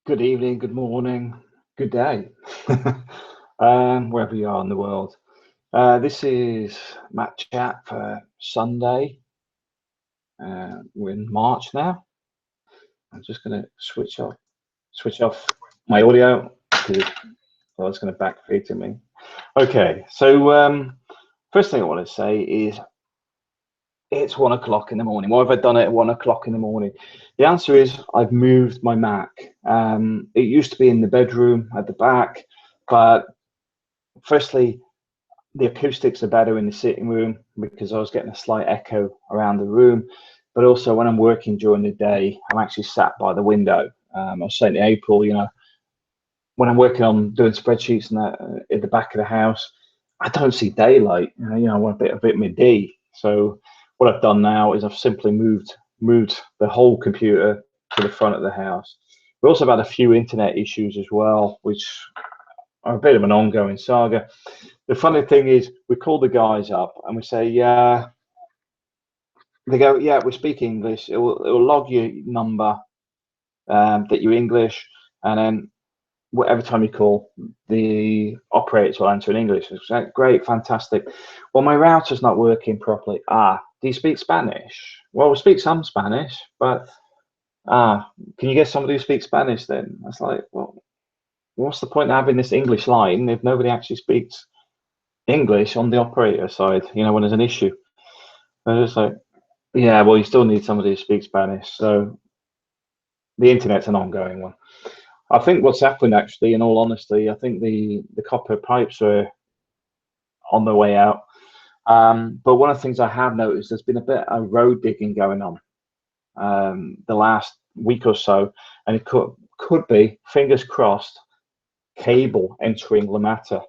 Good evening, good morning, good day, wherever you are in the world. This is Matt Chat for Sunday. We're in March now. I'm just going to switch off my audio because it's going to backfeed to me. Okay, so first thing I want to say is it's 1 o'clock in the morning. Why have I done it at 1 o'clock in the morning? The answer is I've moved my Mac. It used to be in the bedroom at the back, but firstly, the acoustics are better in the sitting room because I was getting a slight echo around the room. But also when I'm working during the day, I'm actually sat by the window. I was saying to April, when I'm working on doing spreadsheets and that at the back of the house, I don't see daylight. I want a bit of vitamin D. So what I've done now is I've simply moved the whole computer to the front of the house. We also had a few internet issues as well, which are a bit of an ongoing saga. The funny thing is, we call the guys up and we say, yeah. They go, yeah, we speak English. It will log your number that you're English, and then every time you call, the operators will answer in English. It's like, great, fantastic. Well, my router's not working properly. Do you speak Spanish? Well, we speak some Spanish, but can you get somebody who speaks Spanish then? It's like, well, what's the point of having this English line if nobody actually speaks English on the operator side, when there's an issue? And it's like, yeah, well, you still need somebody who speaks Spanish. So the internet's an ongoing one. I think what's happened, actually, in all honesty, I think the copper pipes are on the way out. But one of the things I have noticed, there's been a bit of road digging going on the last week or so, and it could be, fingers crossed, cable entering La Mata,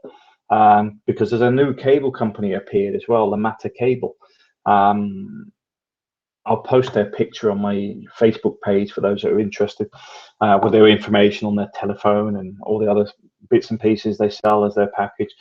because there's a new cable company appeared as well, La Mata Cable. I'll post their picture on my Facebook page for those that are interested, with their information on their telephone and all the other bits and pieces they sell as their package.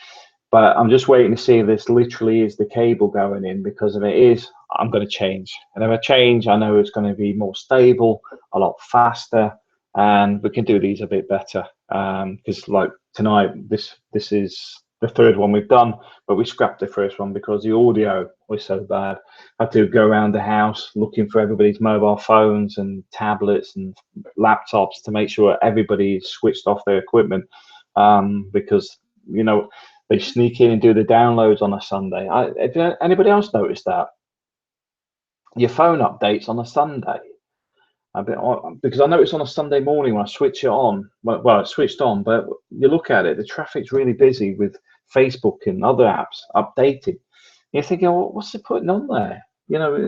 But I'm just waiting to see if this literally is the cable going in, because if it is, I'm going to change. And if I change, I know it's going to be more stable, a lot faster, and we can do these a bit better. Because like tonight, this is the third one we've done, but we scrapped the first one because the audio was so bad. I had to go around the house looking for everybody's mobile phones and tablets and laptops to make sure everybody switched off their equipment, because they sneak in and do the downloads on a Sunday. Anybody else noticed that? Your phone updates on a Sunday. Because I noticed on a Sunday morning when I switch it on, well, it's switched on, but you look at it, the traffic's really busy with Facebook and other apps updating. You're thinking, well, what's it putting on there?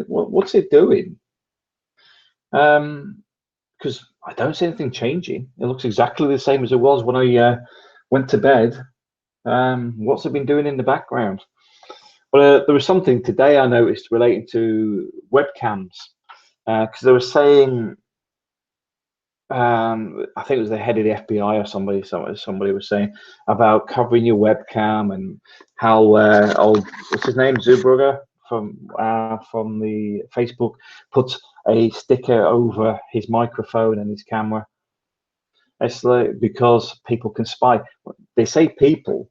What's it doing? Because I don't see anything changing. It looks exactly the same as it was when I went to bed. What's it been doing in the background? Well, there was something today I noticed relating to webcams, because they were saying, I think it was the head of the FBI or somebody was saying about covering your webcam, and how old, what's his name, Zuberger from the Facebook, puts a sticker over his microphone and his camera. It's like, because people can spy. They say people,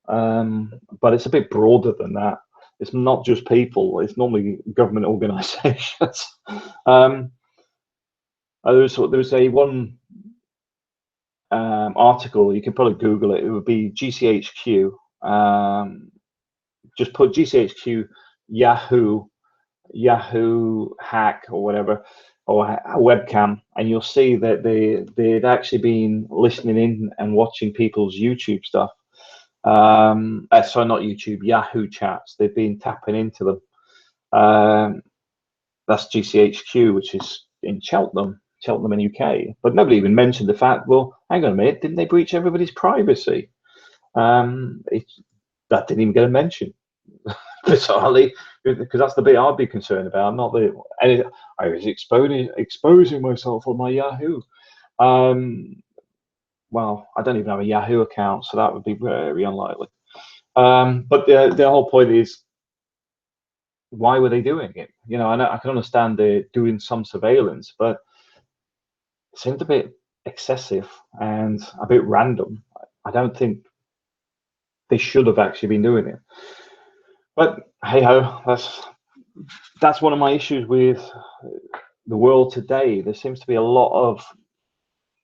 but it's a bit broader than that. It's not just people. It's normally government organisations. There's a one article, you can probably Google it. It would be GCHQ. Just put GCHQ Yahoo hack or whatever, or a webcam, and you'll see that they'd actually been listening in and watching people's YouTube stuff. Sorry, not YouTube, Yahoo chats. They've been tapping into them. That's GCHQ, which is in Cheltenham in UK. But nobody even mentioned the fact, well, hang on a minute, didn't they breach everybody's privacy? That didn't even get a mention, bizarrely, because that's the bit I'd be concerned about. Not the I was exposing myself on my Yahoo. Well, I don't even have a Yahoo account, so that would be very unlikely. But the whole point is, why were they doing it? I can understand they're doing some surveillance, but it seemed a bit excessive and a bit random. I don't think they should have actually been doing it. But hey ho, that's one of my issues with the world today. There seems to be a lot of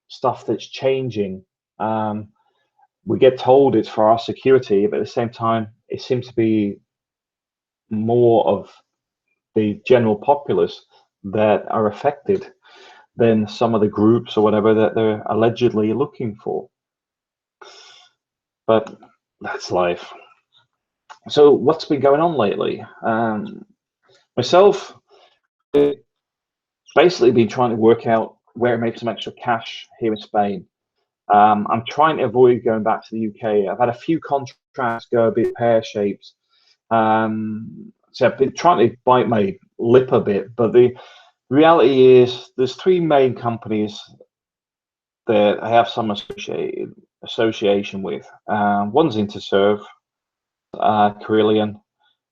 stuff that's changing. We get told it's for our security, but at the same time, it seems to be more of the general populace that are affected than some of the groups or whatever that they're allegedly looking for. But that's life. So what's been going on lately? Myself, basically been trying to work out where to make some extra cash here in Spain. I'm trying to avoid going back to the UK. I've had a few contracts go a bit pear-shaped. So I've been trying to bite my lip a bit, but the reality is there's three main companies that I have some association with. One's Interserve, Carillion,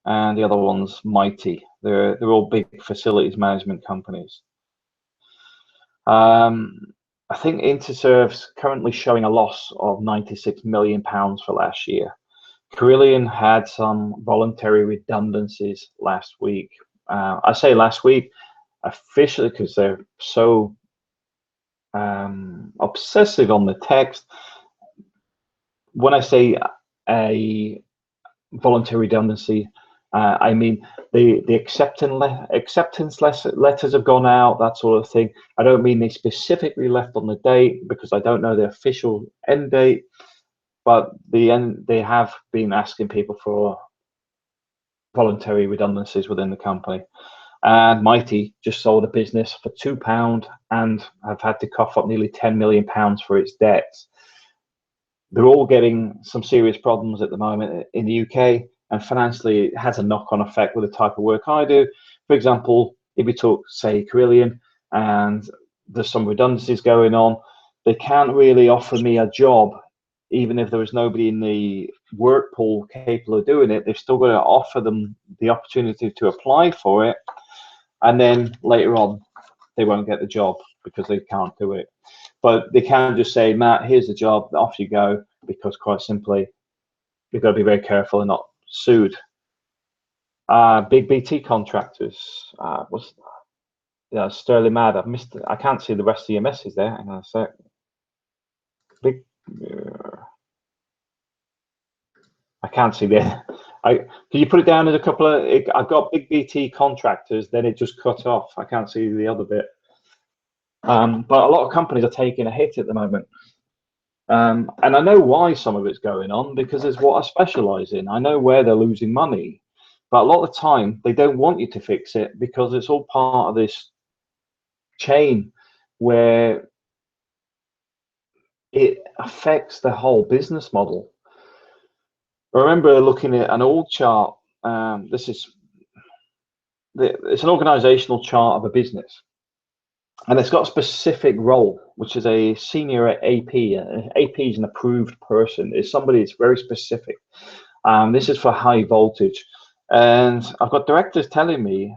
and the other one's Mighty. They're all big facilities management companies. I think Interserve's currently showing a loss of £96 million for last year. Carillion had some voluntary redundancies last week. I say last week officially because they're so obsessive on the text. When I say a voluntary redundancy, I mean the acceptance letters have gone out, that sort of thing. I don't mean they specifically left on the date because I don't know the official end date, but they have been asking people for voluntary redundancies within the company. And Mighty just sold a business for £2 and have had to cough up nearly £10 million for its debts. They're all getting some serious problems at the moment in the UK, and financially it has a knock-on effect with the type of work I do. For example, if we talk, say, Carillion, and there's some redundancies going on, they can't really offer me a job, even if there was nobody in the work pool capable of doing it. They've still got to offer them the opportunity to apply for it, and then later on, they won't get the job because they can't do it. But they can't just say, Matt, here's the job, off you go, because quite simply, you've got to be very careful and not sued. Big BT contractors. Sterling Mad. I've missed it. I can't see the rest of your message there. Hang on a sec. Big. I can't see the. Can you put it down as a couple of? I've got big BT contractors. Then it just cut off. I can't see the other bit. But a lot of companies are taking a hit at the moment. And I know why some of it's going on, because it's what I specialize in. I know where they're losing money, but a lot of the time they don't want you to fix it because it's all part of this chain where it affects the whole business model. I remember looking at an org chart. It's an organizational chart of a business. And it's got a specific role, which is a senior AP. AP is an approved person. It's somebody that's very specific. This is for high voltage. And I've got directors telling me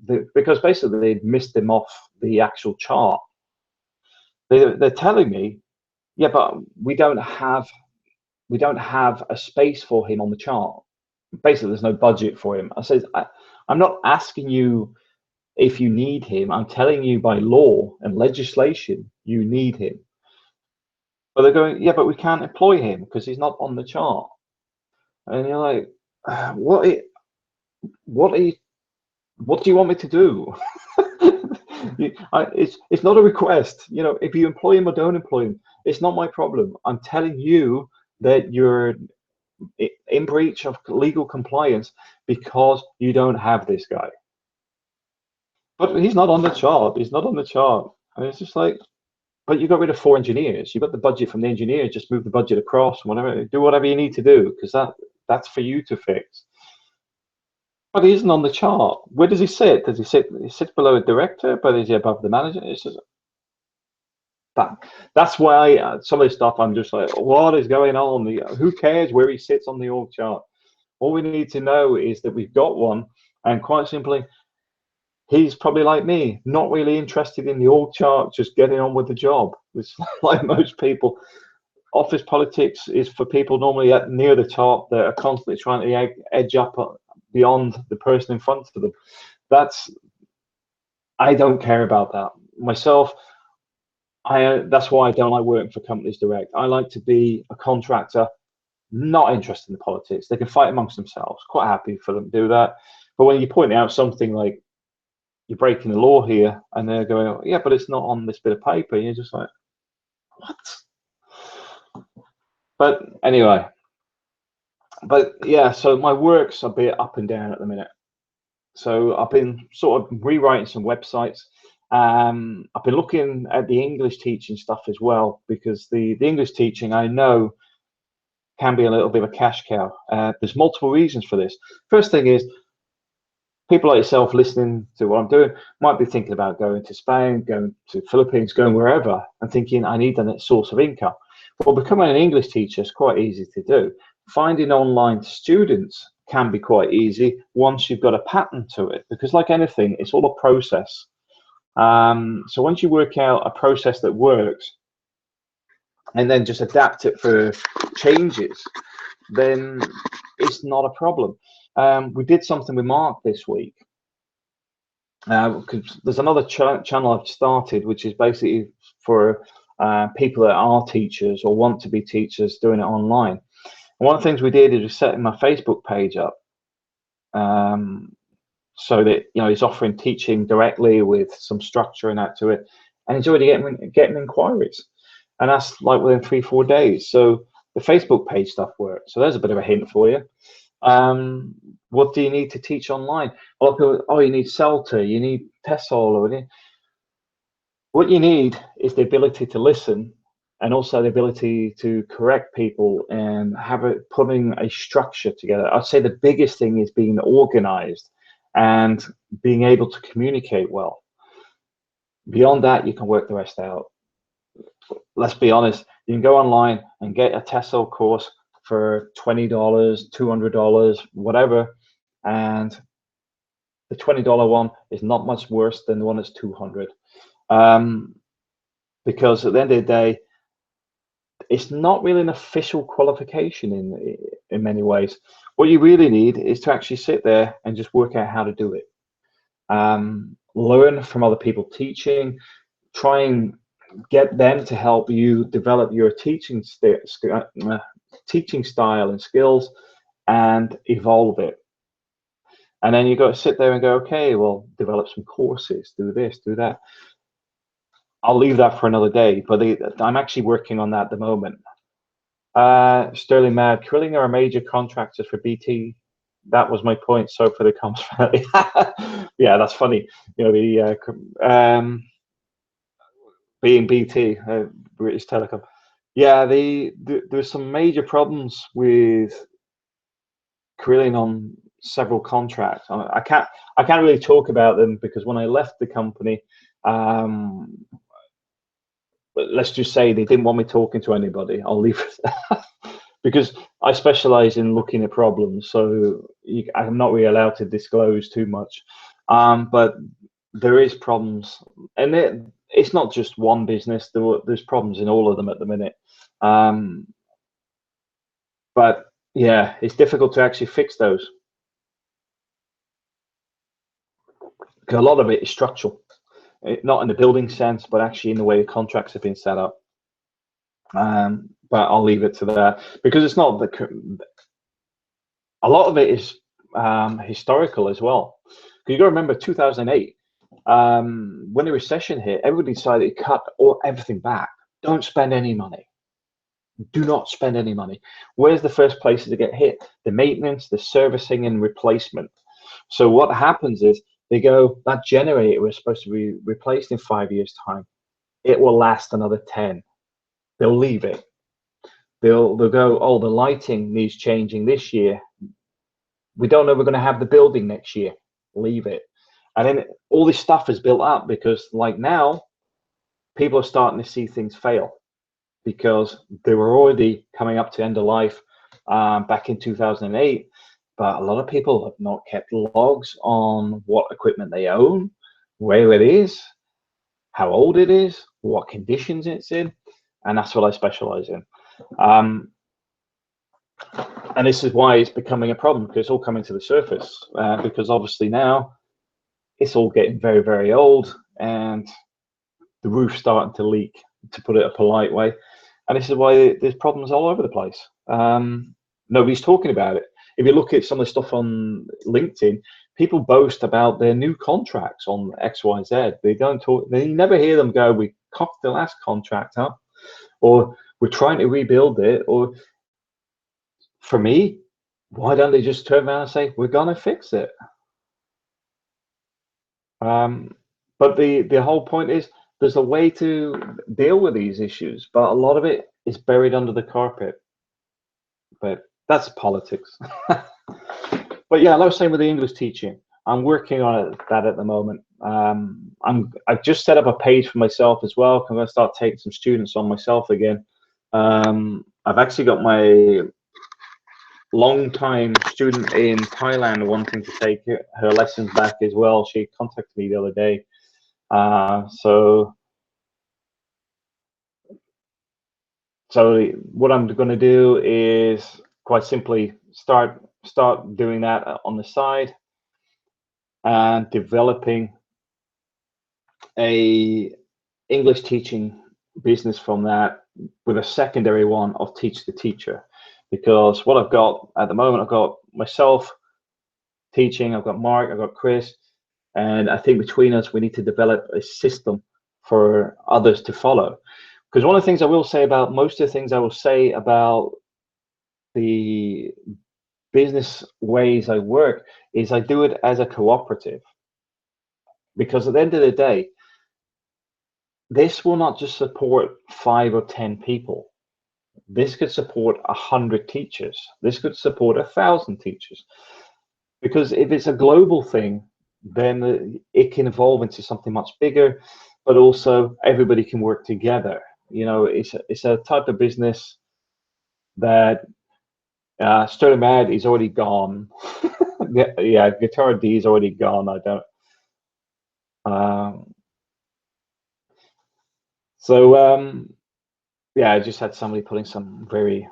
that because basically they'd missed them off the actual chart. They're telling me, yeah, but we don't have a space for him on the chart. Basically, there's no budget for him. I said, I'm not asking you if you need him. I'm telling you by law and legislation, you need him. But they're going, yeah, but we can't employ him because he's not on the chart. And you're like, what do you want me to do? It's not a request. You know, if you employ him or don't employ him, it's not my problem. I'm telling you that you're in breach of legal compliance because you don't have this guy. But he's not on the chart. He's not on the chart. And it's just like, but you got rid of 4 engineers. You got the budget from the engineers. Just move the budget across. Whatever, do whatever you need to do because that's for you to fix. But he isn't on the chart. Where does he sit? Does he sit? He sits below a director, but is he above the manager? It's just that's why some of this stuff I'm just like, what is going on? Who cares where he sits on the org chart? All we need to know is that we've got one, and quite simply, he's probably like me, not really interested in the org chart, just getting on with the job. It's like most people. Office politics is for people normally at near the top that are constantly trying to edge up beyond the person in front of them. I don't care about that myself. That's why I don't like working for companies direct. I like to be a contractor, not interested in the politics. They can fight amongst themselves. Quite happy for them to do that. But when you point out something like you're breaking the law here, and they're going, oh, yeah, but it's not on this bit of paper, you're just like, what? But anyway, but yeah, so my work's a bit up and down at the minute. So I've been sort of rewriting some websites. I've been looking at the English teaching stuff as well, because the English teaching I know can be a little bit of a cash cow. There's multiple reasons for this. First thing is, people like yourself listening to what I'm doing might be thinking about going to Spain, going to Philippines, going wherever, and thinking, I need a source of income. Well, becoming an English teacher is quite easy to do. Finding online students can be quite easy once you've got a pattern to it, because like anything, it's all a process. So once you work out a process that works and then just adapt it for changes, then it's not a problem. We did something with Mark this week. There's another channel I've started, which is basically for people that are teachers or want to be teachers doing it online. And one of the things we did is we set my Facebook page up, so that he's offering teaching directly with some structure and that to it, and he's already getting inquiries, and that's like within 3-4 days. So the Facebook page stuff works. So there's a bit of a hint for you. What do you need to teach online? A lot of people, oh, you need CELTA, you need TESOL. What you need is the ability to listen, and also the ability to correct people and putting a structure together. I'd say the biggest thing is being organized and being able to communicate well. Beyond that, you can work the rest out. Let's be honest, you can go online and get a TESOL course for $20, $200, whatever, and the $20 one is not much worse than the one that's $200, because at the end of the day, it's not really an official qualification in many ways. What you really need is to actually sit there and just work out how to do it. Learn from other people teaching, try and get them to help you develop your teaching style and skills, and evolve it. And then you got to sit there and go, okay, well, develop some courses, do this, do that. I'll leave that for another day, but I'm actually working on that at the moment. Sterling Mad, Krilling are a major contractors for BT. That was my point. So for the comms family. Yeah, that's funny. Being BT, British Telecom. Yeah, there's some major problems with Krilling on several contracts. I can't really talk about them because when I left the company, but let's just say they didn't want me talking to anybody. I'll leave it because I specialize in looking at problems, so I'm not really allowed to disclose too much. But there is problems, and it's not just one business. There's problems in all of them at the minute. But yeah, it's difficult to actually fix those, because a lot of it is structural. Not in the building sense, but actually in the way the contracts have been set up. But I'll leave it to that, because it's not a lot of it is historical as well. You got to remember 2008, when the recession hit, everybody decided to cut everything back. Don't spend any money. Do not spend any money. Where's the first places to get hit? The maintenance, the servicing, and replacement. So what happens is, they go, that generator was supposed to be replaced in 5 years' time. It will last another 10. They'll leave it. They'll go, oh, the lighting needs changing this year. We don't know if we're going to have the building next year. Leave it. And then all this stuff is built up, because like now, people are starting to see things fail, because they were already coming up to end of life back in 2008. But a lot of people have not kept logs on what equipment they own, where it is, how old it is, what conditions it's in, and that's what I specialize in. And this is why it's becoming a problem, because it's all coming to the surface. Because obviously now it's all getting very, very old, and the roof's starting to leak, to put it a polite way. And this is why there's problems all over the place. Nobody's talking about it. If you look at some of the stuff on LinkedIn, people boast about their new contracts on XYZ. They don't talk, they never hear them go, we cocked the last contract up, or we're trying to rebuild it. Or for me, why don't they just turn around and say, we're going to fix it? But the whole point is, there's a way to deal with these issues, but a lot of it is buried under the carpet. But that's politics. But yeah, like I was saying with the English teaching, I'm working on that at the moment. I've just set up a page for myself as well. I'm going to start taking some students on myself again. I've actually got my long-time student in Thailand wanting to take her lessons back as well. She contacted me the other day. So what I'm going to do is quite simply start doing that on the side, and developing a English teaching business from that, with a secondary one of Teach the Teacher. Because what I've got at the moment, I've got myself teaching, I've got Mark, I've got Chris, and I think between us we need to develop a system for others to follow. Because one of the things I will say about most of the things I will say about the business ways I work is I do it as a cooperative. Because at the end of the day, this will not just support 5 or 10 people. This could support 100 teachers. This could support 1,000 teachers. Because if it's a global thing, then it can evolve into something much bigger, but also everybody can work together. You know, it's a type of business that Sterling Mad is already gone. Yeah, Guitar D is already gone. I don't. Yeah, I just had somebody putting some very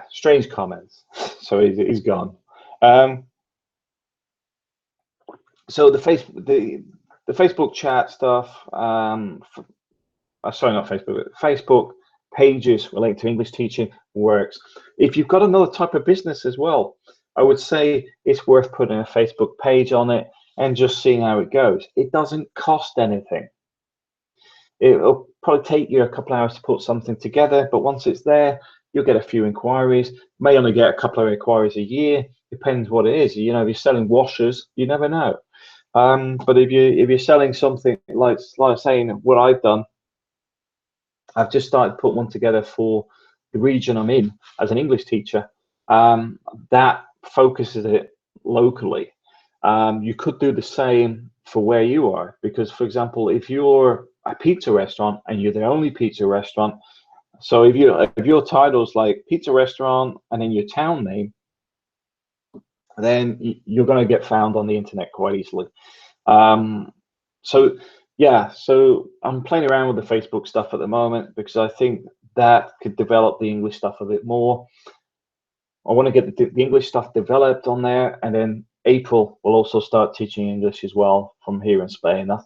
strange comments, so he's gone. So the Facebook chat stuff. Sorry, not Facebook. Facebook pages related to English teaching works. If you've got another type of business as well, I would say it's worth putting a Facebook page on it and just seeing how it goes. It doesn't cost anything. It'll probably take you a couple of hours to put something together, but once it's there, you'll get a few inquiries. May only get a couple of inquiries a year, depends what it is. You know, if you're selling washers, you never know. But if you're selling something like saying what I've done, I've just started to put one together for the region I'm in as an English teacher. That focuses it locally. You could do the same for where you are, because, for example, if you're a pizza restaurant and you're the only pizza restaurant, so if your title's like pizza restaurant and then your town name, then you're going to get found on the internet quite easily. So yeah, so I'm playing around with the Facebook stuff at the moment because I think that could develop the English stuff a bit more. I want to get the English stuff developed on there, and then April will also start teaching English as well from here in Spain. I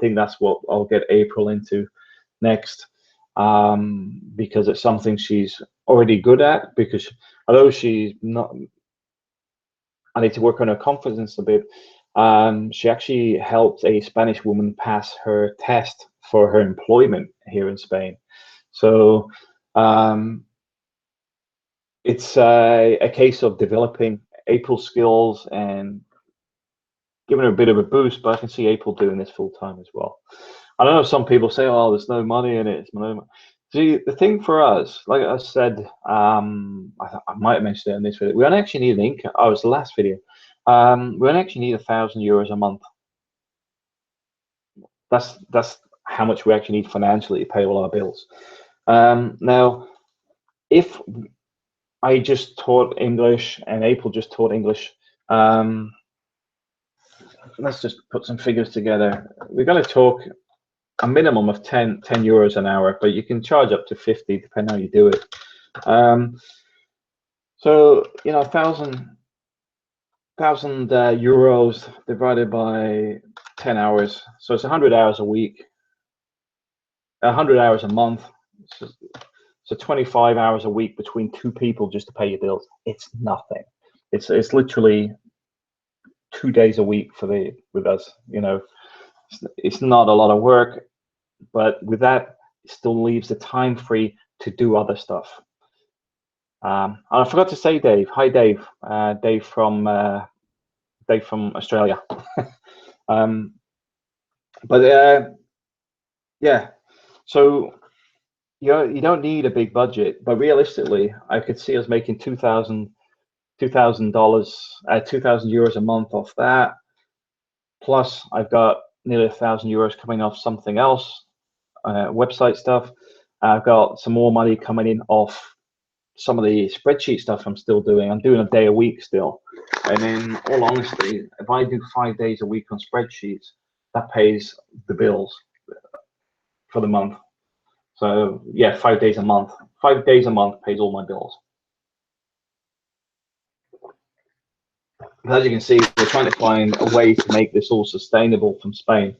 think that's what I'll get April into next, because it's something she's already good at. Because although she's not, I need to work on her confidence a bit. She actually helped a Spanish woman pass her test for her employment here in Spain. So it's a case of developing April's skills and giving her a bit of a boost, but I can see April doing this full time as well. I know some people say, oh, there's no money in it. See, the thing for us, like I said, I might have mentioned it in this video, we don't actually need an income. Oh, it was the last video. We don't actually need €1,000 a month. That's how much we actually need financially to pay all our bills. Now, if I just taught English and April just taught English, let's just put some figures together. We're going to talk a minimum of 10 euros an hour, but you can charge up to 50 depending how you do it. So, you know, 1,000 euros divided by 10 hours. So it's 100 hours a week, 100 hours a month. So 25 hours a week between two people just to pay your bills. It's nothing. It's literally 2 days a week with us. You know, it's not a lot of work, but with that, it still leaves the time free to do other stuff. And I forgot to say, Dave. Hi, Dave. Dave from Australia. Yeah. So you don't need a big budget, but realistically, I could see us making $2,000 €2,000 a month off that. Plus, I've got nearly €1,000 coming off something else, website stuff. I've got some more money coming in off some of the spreadsheet stuff I'm still doing. I'm doing a day a week still. And in all honesty, if I do 5 days a week on spreadsheets, that pays the bills for the month. So yeah, 5 days a month. 5 days a month pays all my bills. As you can see, we're trying to find a way to make this all sustainable from Spain,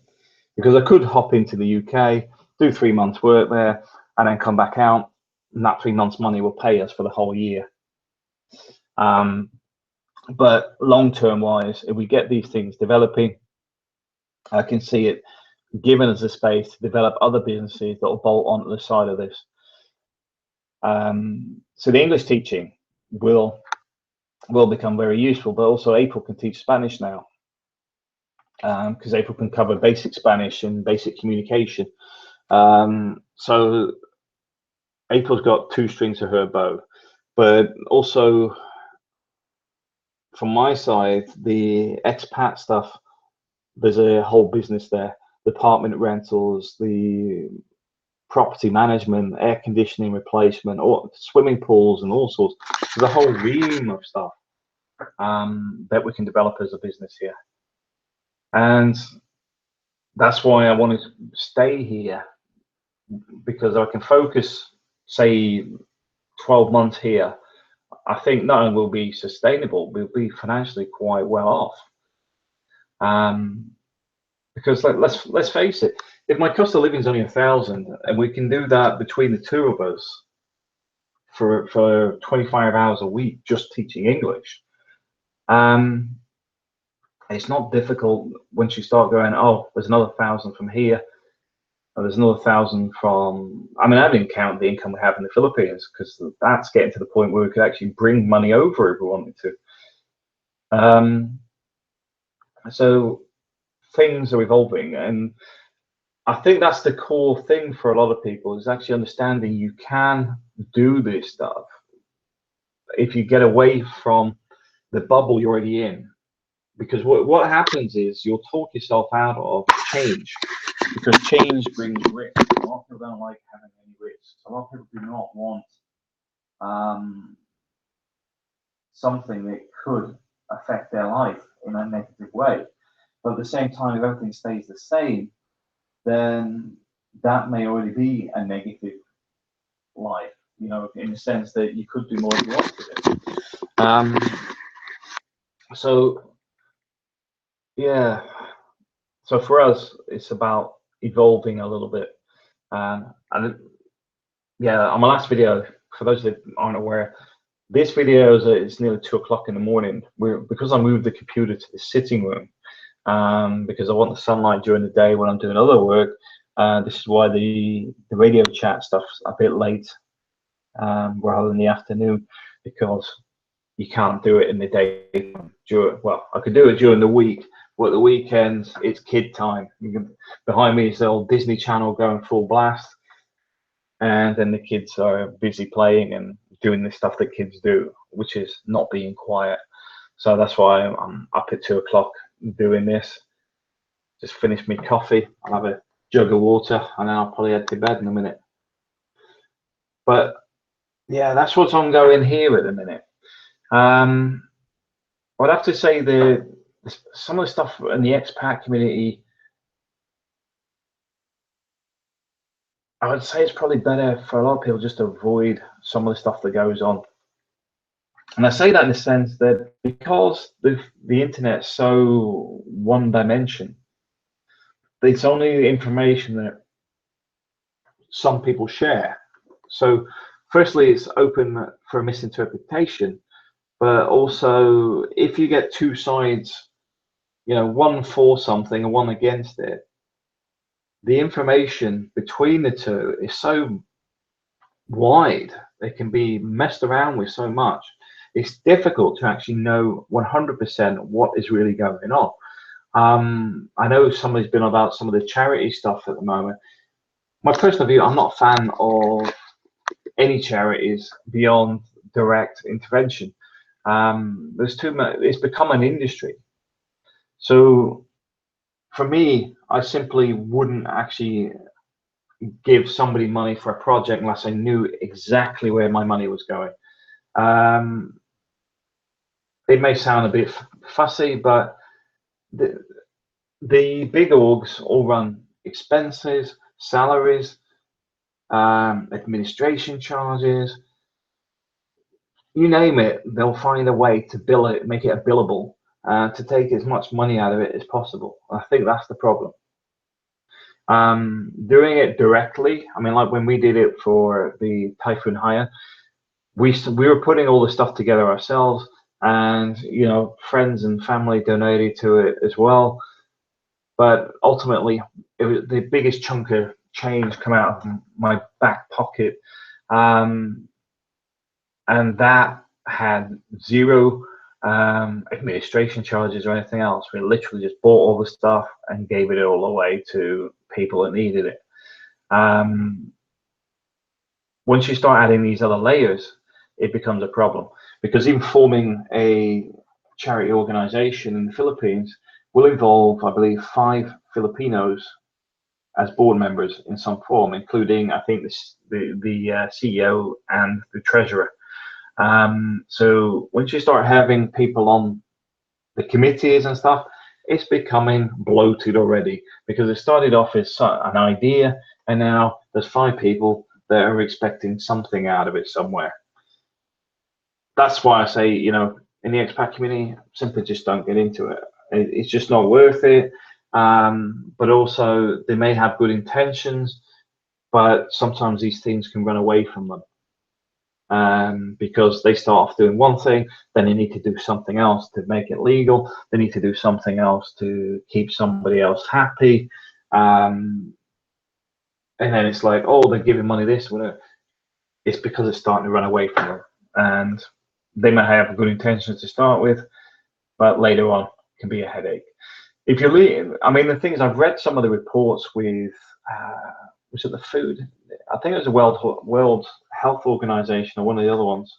because I could hop into the UK, do 3 months work there, and then come back out, and that 3 months money will pay us for the whole year. But long-term wise, if we get these things developing, I can see it giving us a space to develop other businesses that will bolt onto the side of this. So the English teaching will become very useful, but also April can teach Spanish now, because April can cover basic Spanish and basic communication. So April's got 2 strings to her bow, but also from my side, the expat stuff, there's a whole business there. The apartment rentals, the property management, air conditioning replacement, or swimming pools and all sorts. There's a whole ream of stuff that we can develop as a business here. And that's why I want to stay here, because I can focus, say, 12 months here. I think not only will be sustainable, we'll be financially quite well off. Because let's face it, if my cost of living is only 1,000, and we can do that between the two of us for 25 hours a week just teaching English, it's not difficult once you start going, oh, there's another 1,000 from here, or there's another 1,000 from, I mean, I didn't count the income we have in the Philippines, because that's getting to the point where we could actually bring money over if we wanted to. So things are evolving, and I think that's the core thing for a lot of people, is actually understanding you can do this stuff if you get away from the bubble you're already in. Because what happens is you'll talk yourself out of change, because change brings risk. A lot of people don't like having any risks. A lot of people do not want something that could affect their life in a negative way. But at the same time, if everything stays the same, then that may already be a negative life, you know, in the sense that you could do more if you wanted to. So yeah, so for us, it's about evolving a little bit. And yeah, on my last video, for those that aren't aware, this video is nearly 2 o'clock in the morning. Because I moved the computer to the sitting room, because I want the sunlight during the day when I'm doing other work. This is why the radio chat stuff's a bit late, rather than the afternoon, because you can't do it in the day. Well, I could do it during the week, but the weekends it's kid time. Behind me is the old Disney Channel going full blast, and then the kids are busy playing and doing the stuff that kids do, which is not being quiet. So that's why I'm up at 2 o'clock doing this. Just finish my coffee. I'll have a jug of water, and then I'll probably head to bed in a minute. But yeah, that's what's ongoing here at the minute. I'd have to say the some of the stuff in the expat community, I would say it's probably better for a lot of people just to avoid some of the stuff that goes on. And I say that in the sense that because the internet's so one dimension, it's only the information that some people share. So firstly, it's open for misinterpretation, but also if you get two sides, one for something and one against it, the information between the two is so wide, they can be messed around with so much. It's difficult to actually know 100% what is really going on. I know somebody's been about some of the charity stuff at the moment. My personal view, I'm not a fan of any charities beyond direct intervention. There's too much, it's become an industry. So for me, I simply wouldn't actually give somebody money for a project unless I knew exactly where my money was going. It may sound a bit fussy, but the big orgs all run expenses, salaries, administration charges, you name it, they'll find a way to bill it, make it a billable, to take as much money out of it as possible. I think that's the problem. Doing it directly, I mean, like when we did it for the Typhoon Haiyan, we were putting all the stuff together ourselves, and friends and family donated to it as well. But ultimately, it was the biggest chunk of change come out of my back pocket, and that had zero administration charges or anything else. We literally just bought all the stuff and gave it all away to people that needed it. Once you start adding these other layers, it becomes a problem, because even forming a charity organization in the Philippines will involve, I believe, 5 Filipinos as board members in some form, including, I think, the CEO and the treasurer. So once you start having people on the committees and stuff, it's becoming bloated already, because it started off as an idea, and now there's 5 people that are expecting something out of it somewhere. That's why I say, in the expat community, simply just don't get into it. It's just not worth it. But also, they may have good intentions, but sometimes these things can run away from them. Because they start off doing one thing, then they need to do something else to make it legal. They need to do something else to keep somebody else happy. And then it's like, oh, they're giving money this, whatever. It's because it's starting to run away from them. And they may have good intentions to start with, but later on can be a headache. If you leave, I mean, the thing is, I've read some of the reports with, was it the food? I think it was the World Health Organization or one of the other ones.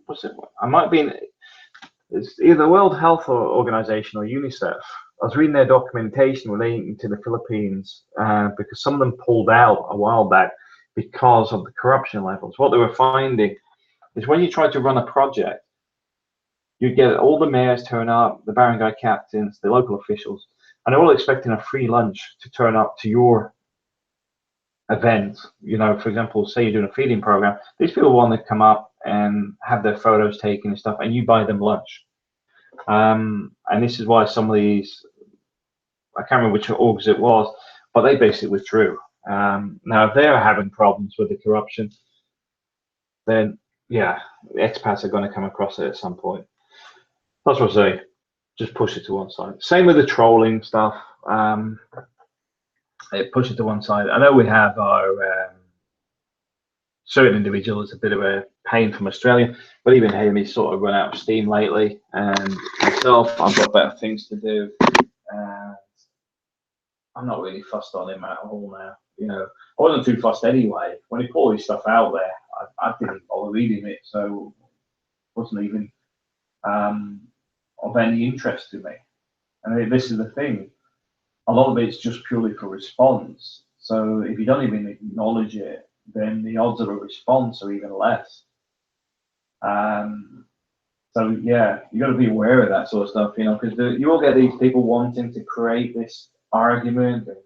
Was it? I might be. It's either the World Health Organization or UNICEF. I was reading their documentation relating to the Philippines, because some of them pulled out a while back because of the corruption levels. What they were finding is when you try to run a project, you get all the mayors turn up, the barangay captains, the local officials, and they're all expecting a free lunch to turn up to your event. For example, say you're doing a feeding program, these people want to come up and have their photos taken and stuff, and you buy them lunch. And this is why some of these, I can't remember which orgs it was, but they basically withdrew. Now, if they're having problems with the corruption, then yeah, the expats are going to come across it at some point. That's what I say. Just push it to one side. Same with the trolling stuff. Push it to one side. I know we have our certain individual is a bit of a pain from Australia, but even him, he's sort of run out of steam lately. And myself, I've got better things to do. And I'm not really fussed on him at all now. I wasn't too fussed anyway. When he put all this stuff out there, I didn't bother reading it, so it wasn't even of any interest to me. And this is the thing, a lot of it's just purely for response. So if you don't even acknowledge it, then the odds of a response are even less. So yeah, you got to be aware of that sort of stuff, you know, because you will get these people wanting to create this argument. And,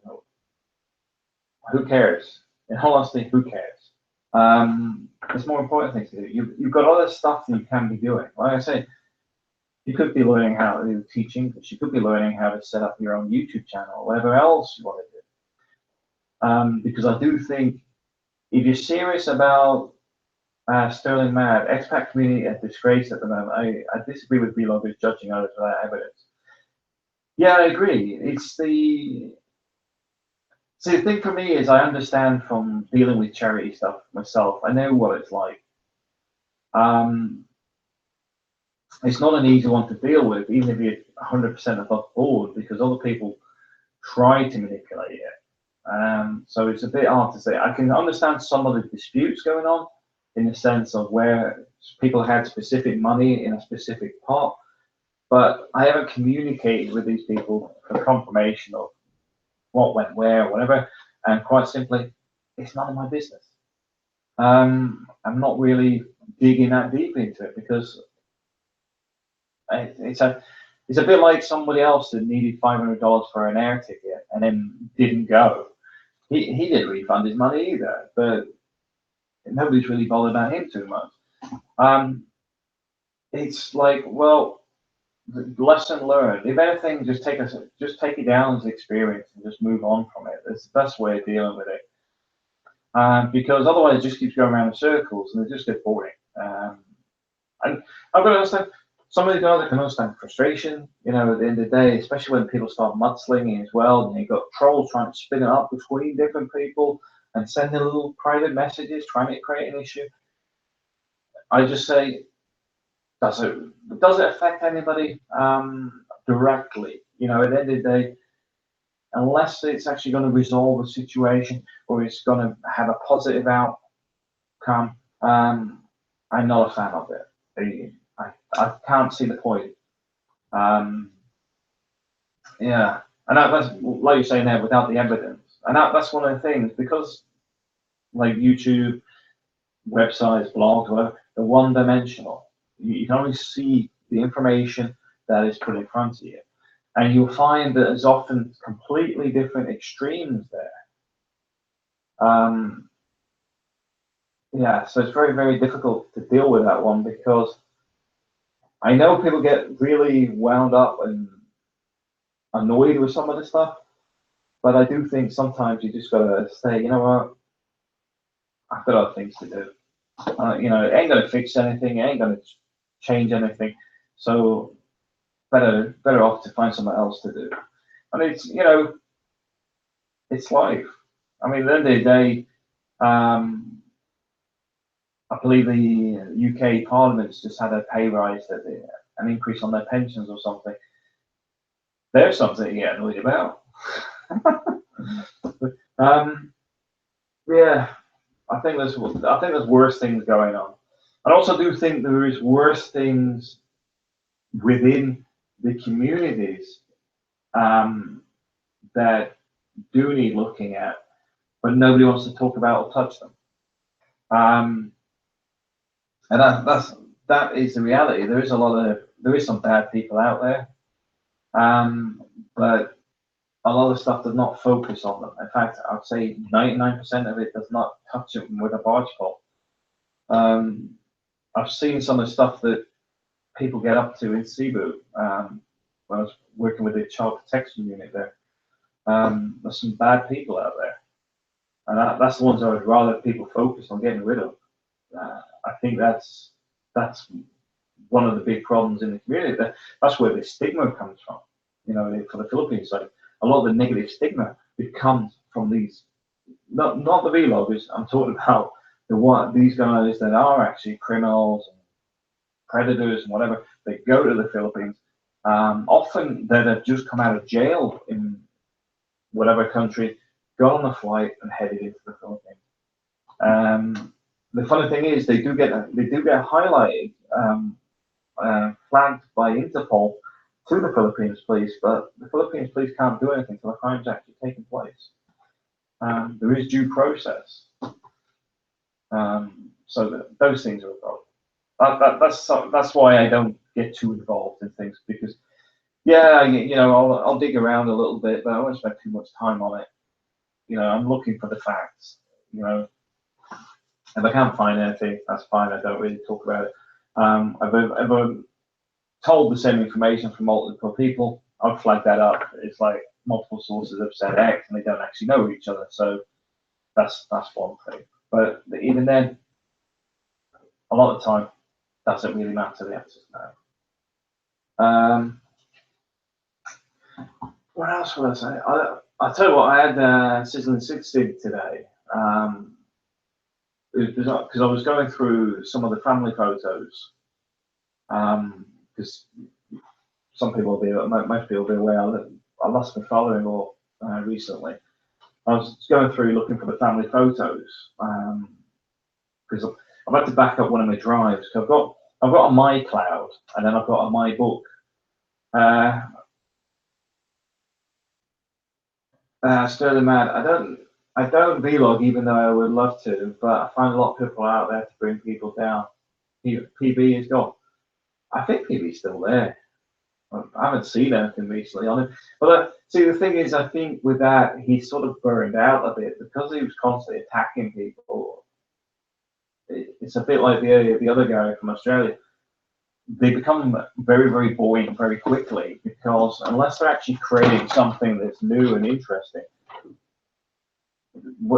who cares? In all honesty, who cares? There's more important things to do. You've got other stuff that you can be doing. Like I say, you could be learning how to teach English. You could be learning how to set up your own YouTube channel or whatever else you want to do. Because I do think if you're serious about Sterling Mad, expat community a disgrace at the moment. I disagree with vloggers judging others without evidence. Yeah, I agree. See, the thing for me is I understand from dealing with charity stuff myself. I know what it's like. It's not an easy one to deal with, even if you're 100% above board, because other people try to manipulate it. So it's a bit hard to say. I can understand some of the disputes going on in the sense of where people had specific money in a specific pot, but I haven't communicated with these people for confirmation of what went where or whatever, and quite simply, it's none of my business. I'm not really digging that deep into it because it's a bit like somebody else that needed $500 for an air ticket and then didn't go. He didn't refund his money either, but nobody's really bothered about him too much. It's like, well, the lesson learned. If anything, just take it down as experience and just move on from it. That's the best way of dealing with it. Because otherwise, it just keeps going around in circles and it just gets boring. And I've got to understand. Somebody that can understand frustration, you know, at the end of the day, especially when people start mudslinging as well, and you've got trolls trying to spin it up between different people and sending little private messages, trying to create an issue. I just say, does it affect anybody directly? You know, at the end of the day, unless it's actually going to resolve a situation or it's going to have a positive outcome, I'm not a fan of it. I can't see the point. Yeah, and that's like you're saying there, without the evidence, and that's one of the things, because like YouTube, websites, blogs, whatever, they're one-dimensional. You can only see the information that is put in front of you, and you'll find that there's often completely different extremes there. Yeah, so it's very, very difficult to deal with that one, because I know people get really wound up and annoyed with some of the stuff, but I do think sometimes you just gotta say, you know what, I've got other things to do. You know, it ain't gonna fix anything, it ain't gonna change anything, so better off to find something else to do. And it's, you know, it's life. I mean, at the end of the day, I believe the UK Parliament's just had a pay rise, an increase on their pensions or something. There's something to get annoyed about. Yeah, I think there's worse things going on. I also do think there is worse things within the communities that do need looking at, but nobody wants to talk about or touch them. And that is the reality. There is some bad people out there, but a lot of stuff does not focus on them. In fact, I'd say 99% of it does not touch it with a barge pole. I've seen some of the stuff that people get up to in Cebu when I was working with the child protection unit there. There's some bad people out there, and that's the ones I would rather people focus on getting rid of. I think that's one of the big problems in the community. That's where the stigma comes from. You know, for the Philippines, like a lot of the negative stigma, it comes from these, not the vloggers. I'm talking about these guys that are actually criminals and predators and whatever. They go to the Philippines, often that have just come out of jail in whatever country, got on a flight and headed into the Philippines. The funny thing is, they do get highlighted, flagged by Interpol to the Philippines police, but the Philippines police can't do anything until the crime's actually taken place. There is due process, so those things are a problem. That's why I don't get too involved in things, because yeah, you know, I'll dig around a little bit, but I won't spend too much time on it. You know, I'm looking for the facts. You know, if I can't find anything, that's fine. I don't really talk about it. I've told the same information from multiple people. I've flagged that up. It's like multiple sources have said X, and they don't actually know each other. So that's one thing. But even then, a lot of the time, doesn't really matter. The answer's no. What else would I say? I'll tell you what, I had Sizzling 60 today. Because I was going through some of the family photos. Because some people will be, most people will be aware that I lost my father-in-law recently. I was going through looking for the family photos because I've had to back up one of my drives. I've got a MyCloud, and then I've got a MyBook. Sterling Mad, I don't vlog, even though I would love to, but I find a lot of people out there to bring people down. PB is gone. I think PB's still there. I haven't seen anything recently on him. But see, the thing is, I think with that, he sort of burned out a bit because he was constantly attacking people. It's a bit like the other guy from Australia. They become very, very boring very quickly, because unless they're actually creating something that's new and interesting,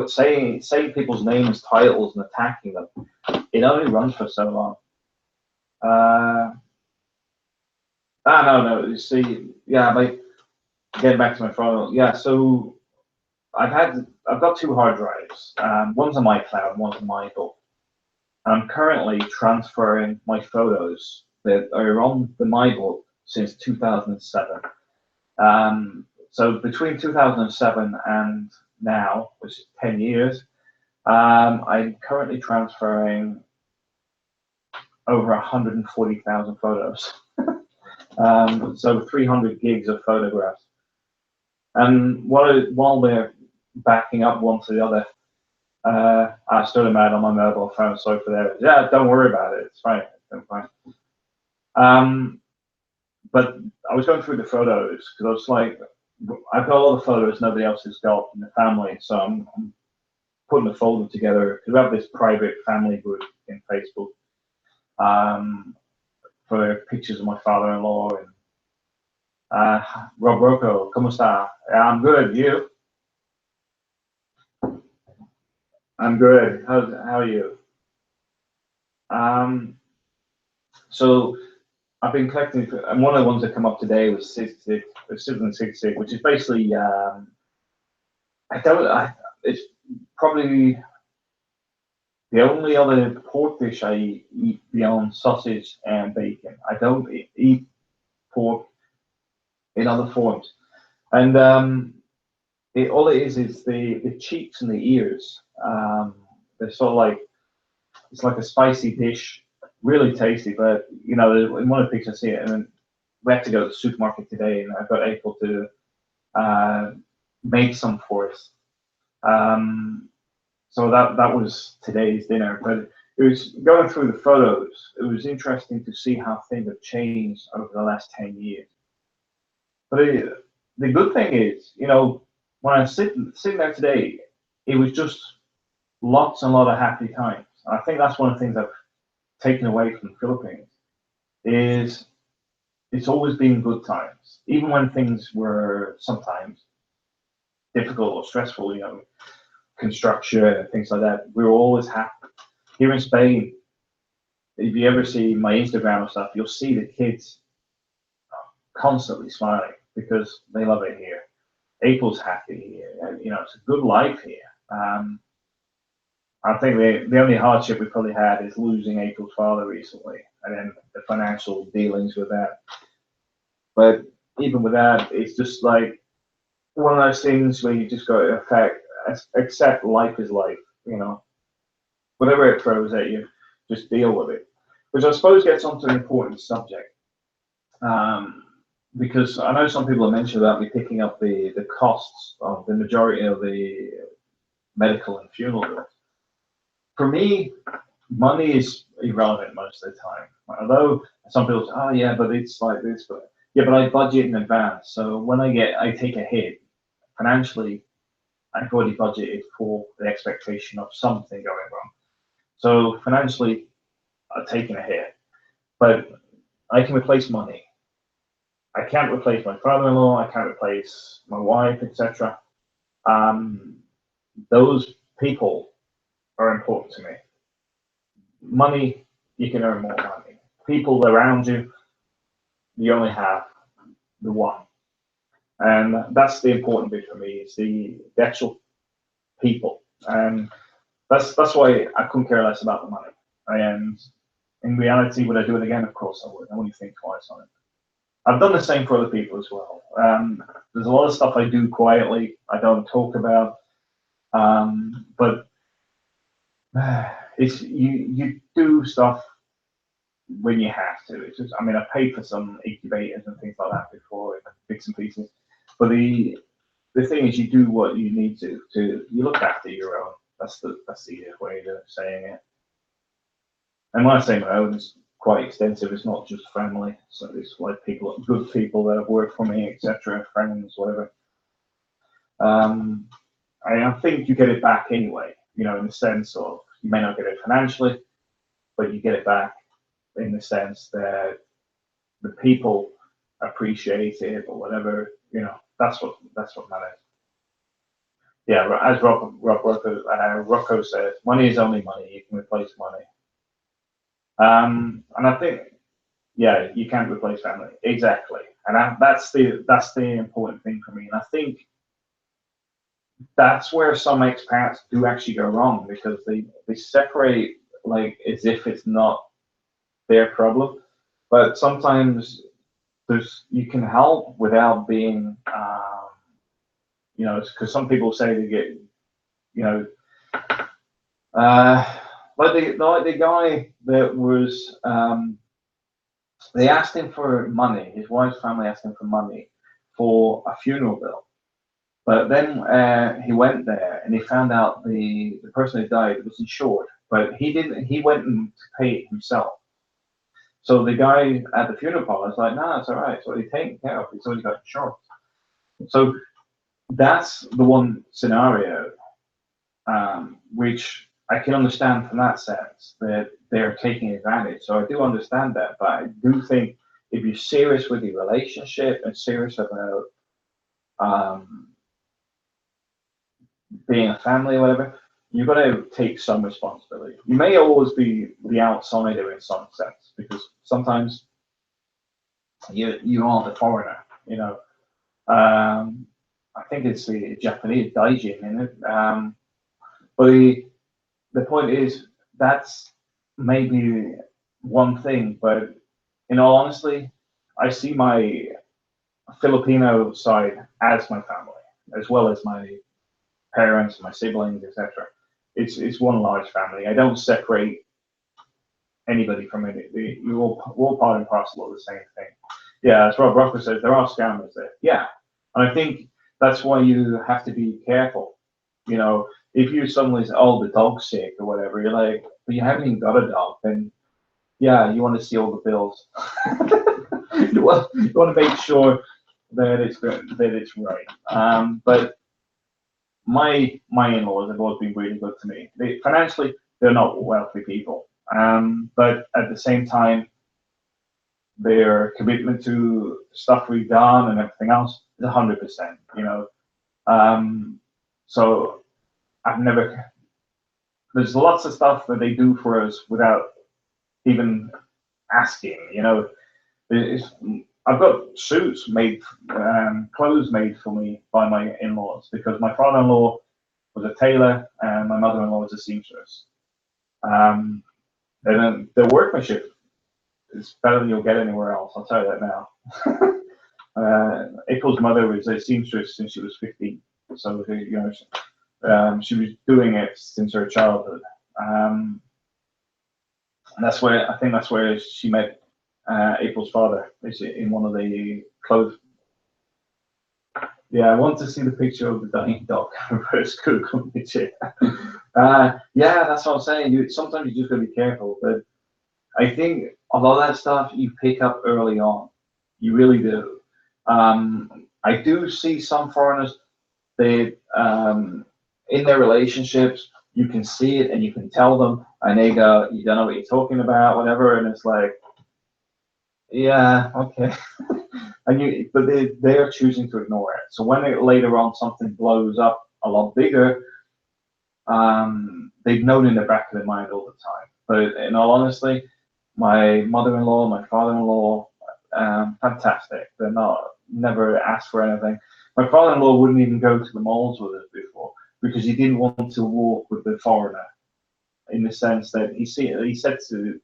saying people's names, titles, and attacking them, it only runs for so long. No. You see, yeah, like getting back to my phone. Yeah, so I've got 2 hard drives. One's on MyCloud, one's on MyBook. I'm currently transferring my photos that are on the MyBook since 2007. So between 2007 and now, which is 10 years, I'm currently transferring over 140,000 photos. So 300 gigs of photographs. And while they're backing up one to the other, I Sterling Mad on my mobile phone. Sorry for that. Yeah, don't worry about it. It's fine. It's fine. But I was going through the photos because I was like, I've got all the photos nobody else has got in the family, so I'm putting a folder together because we have this private family group in Facebook for pictures of my father-in-law and Rob Rocco, ¿cómo está? Yeah, I'm good. You? I'm good. How are you? So I've been collecting, and one of the ones that come up today was Sizzling 66, which is basically it's probably the only other pork dish I eat beyond sausage and bacon. I don't eat pork in other forms, and all it is the cheeks and the ears. They're sort of like, it's like a spicy dish, really tasty. But you know, in one of the pictures I see it, and we had to go to the supermarket today, and I got able to make some for us. So that was today's dinner. But it was going through the photos. It was interesting to see how things have changed over the last 10 years. But the good thing is, you know, when I was sitting there today, it was just lots and lot of happy times. And I think that's one of the things I've taken away from the Philippines is it's always been good times, even when things were sometimes difficult or stressful, you know, construction and things like that. We were always happy. Here in Spain, if you ever see my Instagram and stuff, you'll see the kids constantly smiling because they love it here. April's happy here. You know, it's a good life here. I think the only hardship we probably had is losing April's father recently, and then the financial dealings with that. But even with that, it's just like one of those things where you just got to accept life is life. You know, whatever it throws at you, just deal with it. Which I suppose gets onto an important subject. Because I know some people have mentioned about me picking up the costs of the majority of the medical and funeral bills. For me, money is irrelevant most of the time. Although some people say, oh yeah, but it's like this, but yeah, but I budget in advance. So when I take a hit financially, I've already budgeted for the expectation of something going wrong. So financially, I've taken a hit, but I can replace money. I can't replace my father-in-law. I can't replace my wife, etc. Um, those people are important to me. Money, you can earn more money. People around you, you only have the one, and that's the important bit for me. Is the actual people, and that's why I couldn't care less about the money. And in reality, would I do it again? Of course I would. I wouldn't think twice on it. I've done the same for other people as well. There's a lot of stuff I do quietly. I don't talk about, but it's you do stuff when you have to. It's just, I mean, I paid for some incubators and things like that before, bits and pieces. But the thing is, you do what you need to you look after your own. That's the way of saying it. And when I say my own, it's quite extensive. It's not just family. So it's like people, good people that have worked for me, etc., friends, whatever. I think you get it back anyway. You know, in the sense of you may not get it financially, but you get it back in the sense that the people appreciate it or whatever. You know, that's what matters. Yeah, as Rocco said, money is only money. You can replace money. And I think, yeah, you can't replace family exactly, and that's the important thing for me. And I think that's where some expats do actually go wrong because they separate like as if it's not their problem, but sometimes you can help without being, you know, because some people say they get, you know, like the guy that was, they asked him for money. His wife's family asked him for money for a funeral bill. But then he went there and he found out the person who died was insured, but he didn't. He went and to pay it himself. So the guy at the funeral parlor was like, "No, it's all right. It's already taken care of. It's already got insurance." So that's the one scenario which I can understand from that sense that they're taking advantage. So I do understand that, but I do think if you're serious with your relationship and serious about um, being a family or whatever, you've got to take some responsibility. You may always be the outsider in some sense because sometimes you are the foreigner. You know, I think it's the Japanese daijin in it. But the point is that's maybe one thing, but in all honesty, I see my Filipino side as my family, as well as my parents, my siblings, etc. It's one large family. I don't separate anybody from it. We're all part and parcel of the same thing. Yeah, as Rob Rocco says, there are scammers there. Yeah, and I think that's why you have to be careful. You know, if you suddenly say, "Oh, the dog's sick" or whatever, you're like, but you haven't even got a dog, then yeah, you want to see all the bills. you want to make sure that it's right. But my in-laws have always been really good to me. Financially, they're not wealthy people, but at the same time, their commitment to stuff we've done and everything else is 100%. You know, so I've never. There's lots of stuff that they do for us without even asking. You know, it's, I've got suits made, clothes made for me by my in-laws because my father-in-law was a tailor and my mother-in-law was a seamstress. And then the workmanship is better than you'll get anywhere else. I'll tell you that now. April's mother was a seamstress since she was 15, so you know she was doing it since her childhood. And that's where I think that's where she met April's father. Is in one of the clothes. Yeah, I want to see the picture of the dying dog. Reverse Google picture. Yeah, that's what I'm saying. Sometimes you just gotta be careful, but I think a lot of that stuff you pick up early on. You really do. I do see some foreigners, they in their relationships, you can see it and you can tell them, and they go, "You don't know what you're talking about," whatever, and it's like, yeah, okay. But they are choosing to ignore it. So when later on something blows up a lot bigger, they've known in the back of their mind all the time. But in all honesty, my mother-in-law, my father-in-law, fantastic. They're not never asked for anything. My father-in-law wouldn't even go to the malls with us before because he didn't want to walk with the foreigner. In the sense that he said to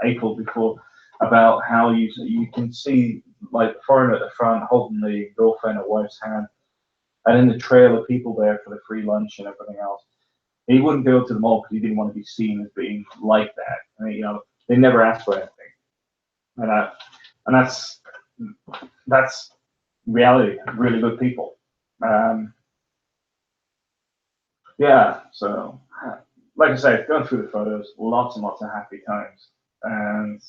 April before about how you can see like the foreigner at the front holding the girlfriend or wife's hand, and in the trail of people there for the free lunch and everything else. He wouldn't go to the mall because he didn't want to be seen as being like that. I mean, they never asked for anything, and and that's reality. Really good people. Um, yeah. So, like I said, going through the photos, lots and lots of happy times, and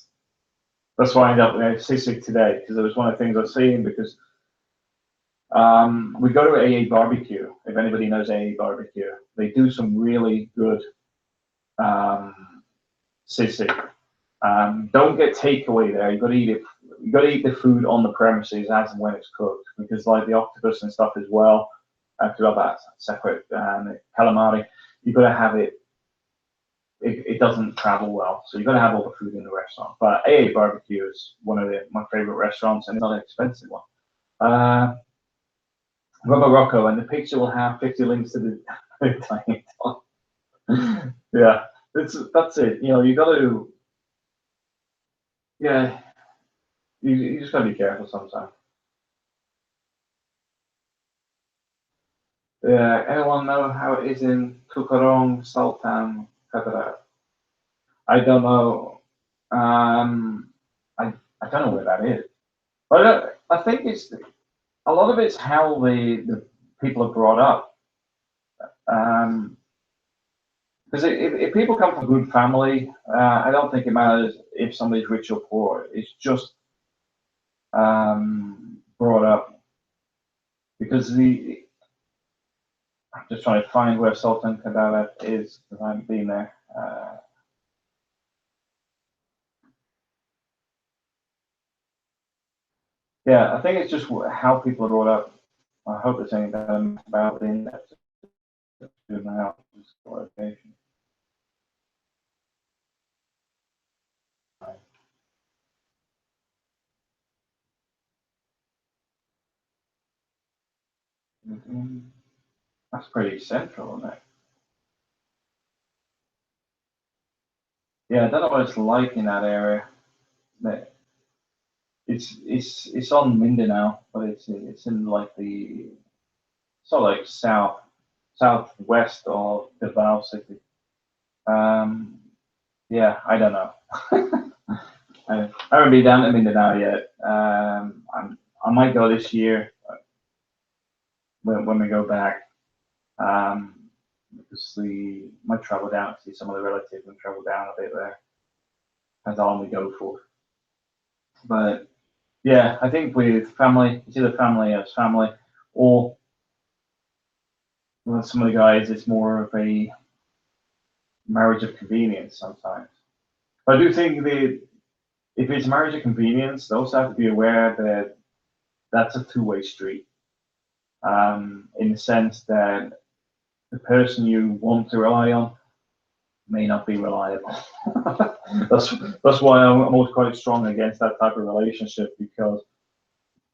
that's why I ended up with Sisig today because it was one of the things I've seen because we go to AA Barbecue. If anybody knows AA Barbecue, they do some really good sisig. Don't get takeaway there. You got to eat it. You got to eat the food on the premises as and when it's cooked because like the octopus and stuff as well. After all that separate calamari, you got to have it. It doesn't travel well, so you got to have all the food in the restaurant. But AA Barbecue is one of my favorite restaurants, and it's not an expensive one. Rubber Rocco, and the picture will have 50 links to the tiny top. Yeah, that's it. You got to, yeah, you just got to be careful sometimes. Yeah, anyone know how it is in Tukarong, Sultan, Qatar? I don't know. Um, I don't know where that is. But I think it's a lot of it's how the people are brought up. Um, because if people come from a good family, I don't think it matters if somebody's rich or poor. It's just brought up because I'm just trying to find where Sultan Qadalat is because I haven't been there. Yeah, I think it's just how people are brought up. I hope it's anything about the internet now. Location. That's pretty central, isn't it? Yeah, I don't know what it's like in that area. It's on Mindanao, but it's in like the sort of like southwest of Davao City. Um, yeah, I don't know. I haven't been down to Mindanao yet. I might go this year when we go back. Um, because might travel down to see some of the relatives and travel down a bit there. That's how long we go for. But yeah, I think with family, it's either family as family, or with some of the guys, it's more of a marriage of convenience sometimes. But I do think that if it's marriage of convenience, they also have to be aware that that's a two-way street. In the sense that the person you want to rely on may not be reliable. that's why I'm always quite strong against that type of relationship because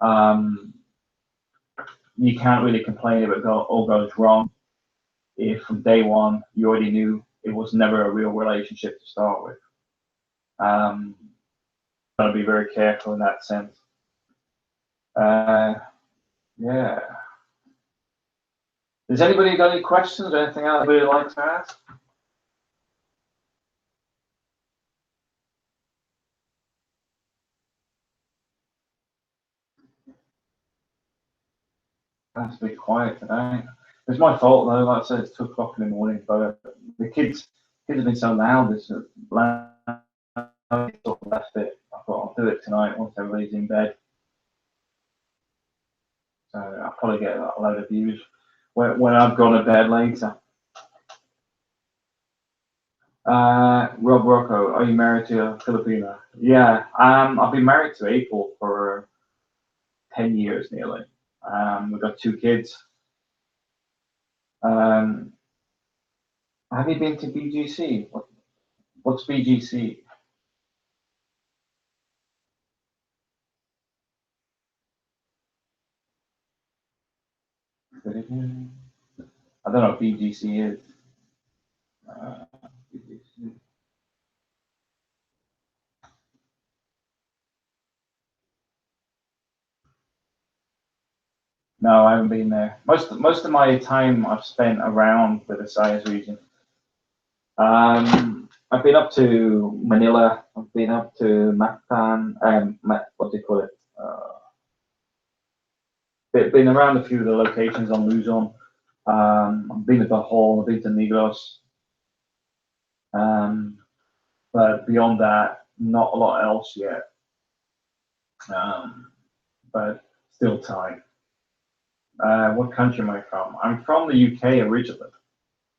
um, you can't really complain if it all goes wrong if from day one you already knew it was never a real relationship to start with. Gotta be very careful in that sense. Uh, yeah. Has anybody got any questions or anything else they'd like to ask? Has to be quiet today. It's my fault though. Like I said, it's 2 o'clock in the morning, but the kids have been so loud. This loud, I sort of left it. I thought I'll do it tonight once everybody's in bed. So I'll probably get a load of views when I've gone to bed later. Rob Rocco, are you married to a Filipina? Yeah, I've been married to April for 10 years nearly. We've got 2 kids. Have you been to BGC? What's BGC? I don't know what BGC is. BGC. No, I haven't been there. Most of my time I've spent around the Visayas region. I've been up to Manila. I've been up to Mactan. What do you call it? Been around a few of the locations on Luzon. I've been to Bohol. I've been to Negros. But beyond that, not a lot else yet. But still time. What country am I from? I'm from the UK originally.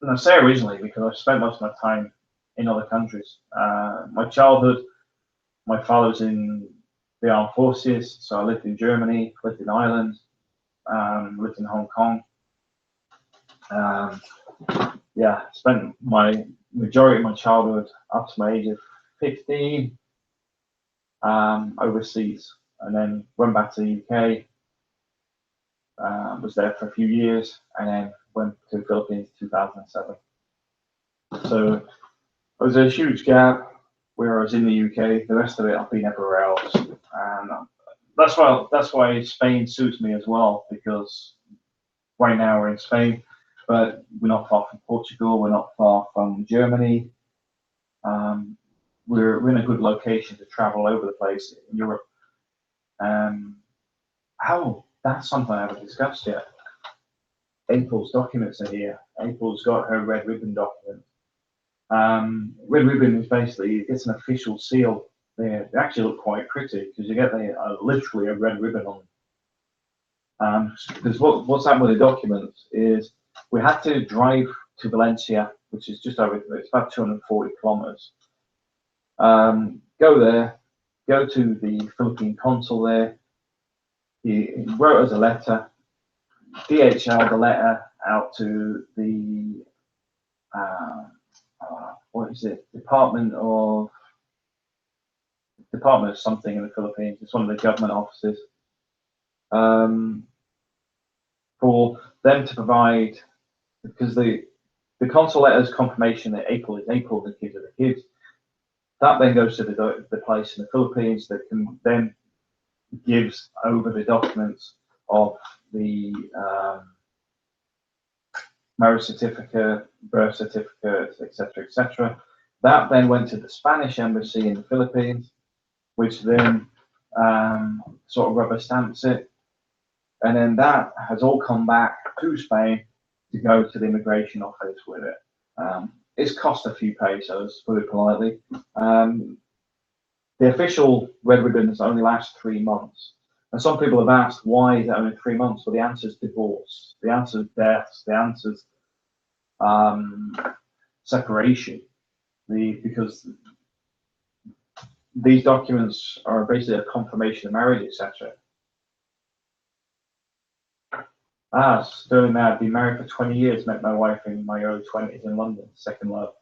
And I say originally because I've spent most of my time in other countries. My childhood, my father was in the armed forces, so I lived in Germany, lived in Ireland, lived in Hong Kong. Yeah, spent my majority of my childhood up to my age of 15 overseas, and then went back to the UK. Was there for a few years, and then went to the Philippines in 2007. So it was a huge gap where I was in the UK. The rest of it, I've been everywhere else, and that's why Spain suits me as well, because right now we're in Spain, but we're not far from Portugal. We're not far from Germany. We're in a good location to travel over the place in Europe. That's something I haven't discussed yet. April's documents are here. April's got her red ribbon document. Red ribbon is basically, it gets an official seal. They actually look quite pretty because you get literally a red ribbon on them. Because what's happened with the documents is we had to drive to Valencia, which is just over, it's about 240 kilometers. Go there, go to the Philippine consul there. He wrote us a letter, DHL the letter out to the what is it? Department of something in the Philippines. It's one of the government offices. For them to provide, because the consul letters confirmation that April is April, the kids are the kids. That then goes to the place in the Philippines that can then gives over the documents of the marriage certificate, birth certificate, etc., etc. That then went to the Spanish embassy in the Philippines, which then sort of rubber stamps it, and then that has all come back to Spain to go to the immigration office with it. It's cost a few pesos, put it politely. The official red ribbons only last 3 months. And some people have asked, why is it only 3 months? Well, the answer is divorce. The answer is deaths. The answer is separation. Because these documents are basically a confirmation of marriage, etc. Sterling, I've been married for 20 years, met my wife in my early 20s in London, second love.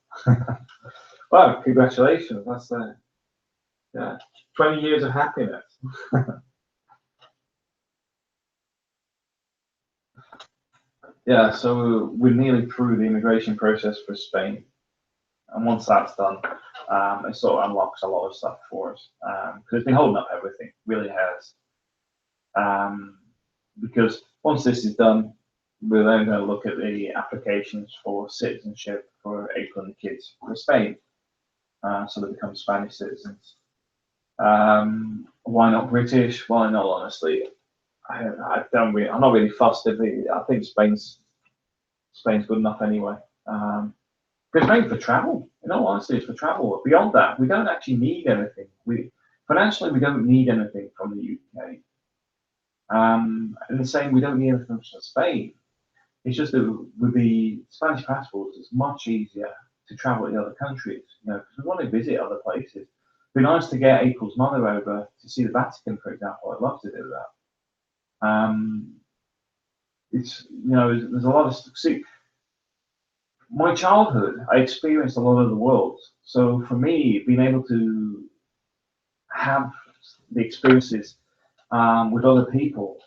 Well, congratulations. That's 20 years of happiness. Yeah, so we're nearly through the immigration process for Spain. And once that's done, it sort of unlocks a lot of stuff for us. Because it's been holding up everything, really has. Because once this is done, we're then going to look at the applications for citizenship for April and the kids for Spain. So they become Spanish citizens. Why not British? Why not, honestly? I'm not really fussed. I think Spain's Spain's good enough anyway. It's mainly for travel. In all honesty, it's for travel. Beyond that, we don't actually need anything. Financially, we don't need anything from the UK. And the same, we don't need anything from Spain. It's just that with the Spanish passports, it's much easier to travel to other countries. Because we want to visit other places. It'd be nice to get April's mother over to see the Vatican, for example. I'd love to do that. It's there's a lot of my childhood, I experienced a lot of the world. So for me, being able to have the experiences with other people,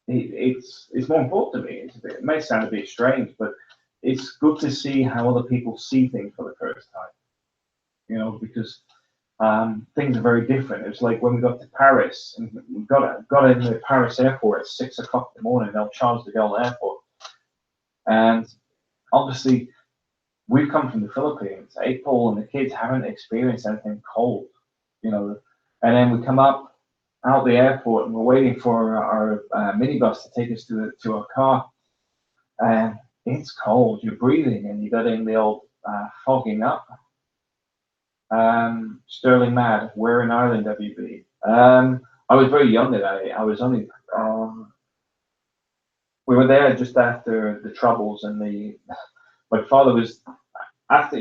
it's more important to me. It may sound a bit strange, but it's good to see how other people see things for the first time. Because things are very different. It's like when we got to Paris and we got in the Paris airport at 6 o'clock in the morning, El Charles de Gaulle Airport. And obviously, we've come from the Philippines. April and the kids haven't experienced anything cold, And then we come up out the airport and we're waiting for our minibus to take us to our car. And it's cold. You're breathing and you're getting the old fogging up. Sterling Mad, where in Ireland have you been? I was very young that I was only. We were there just after the Troubles, and my father was after.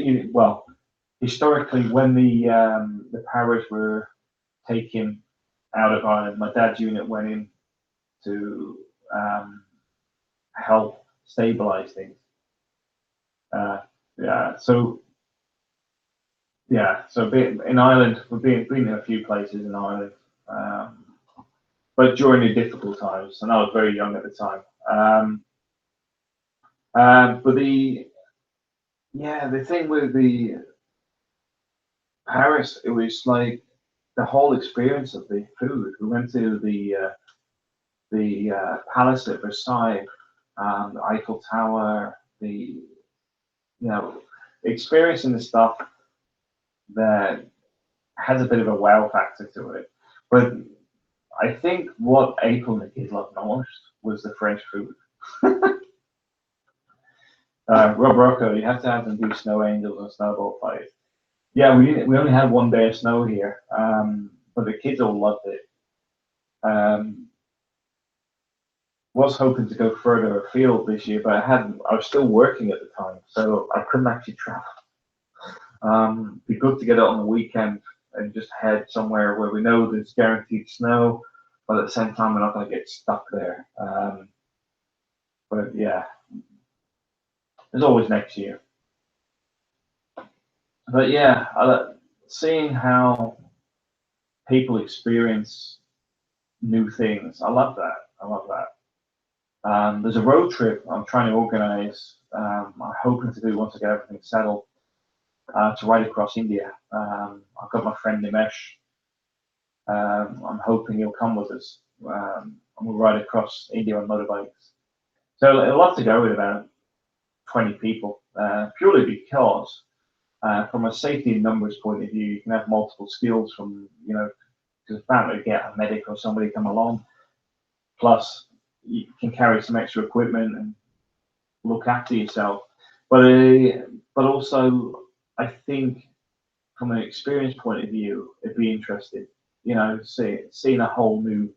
Historically, when the powers were taken out of Ireland, my dad's unit went in to help stabilize things. So in Ireland, we've been in a few places in Ireland, but during the difficult times, and I was very young at the time. But the thing with the Paris, it was like the whole experience of the food. We went to the palace at Versailles, the Eiffel Tower, experiencing the stuff that has a bit of a wow factor to it. But I think what April and the kids loved most was the French food. Rob Rocco, you have to have them do snow angels and snowball fights. Yeah, we only had one day of snow here, but the kids all loved it. Was hoping to go further afield this year, but I was still working at the time, so I couldn't actually travel. Be good to get out on the weekend and just head somewhere where we know there's guaranteed snow, but at the same time we're not going to get stuck there. But yeah, there's always next year. But yeah, seeing how people experience new things, I love that. There's a road trip I'm trying to organize. I'm hoping to do once I get everything settled. To ride across India. I've got my friend Nimesh. I'm hoping he'll come with us. And we'll ride across India on motorbikes. So it'll have to go with about 20 people, purely because from a safety and numbers point of view, you can have multiple skills from, because it's bound to get a medic or somebody come along. Plus, you can carry some extra equipment and look after yourself. But also, I think from an experience point of view, it'd be interesting, seeing a whole new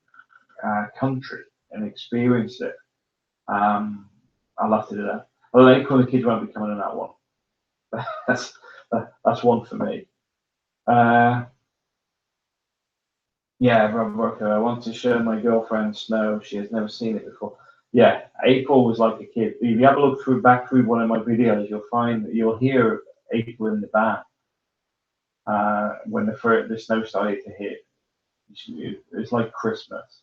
country and experience it. I'd love to do that. Although any kind of kids won't be coming on that one. That's one for me. Rob Rocco, I want to show my girlfriend snow. She has never seen it before. Yeah, April was like a kid. If you have a look back through one of my videos, you'll hear April in the back when the snow started to hit. It's like Christmas.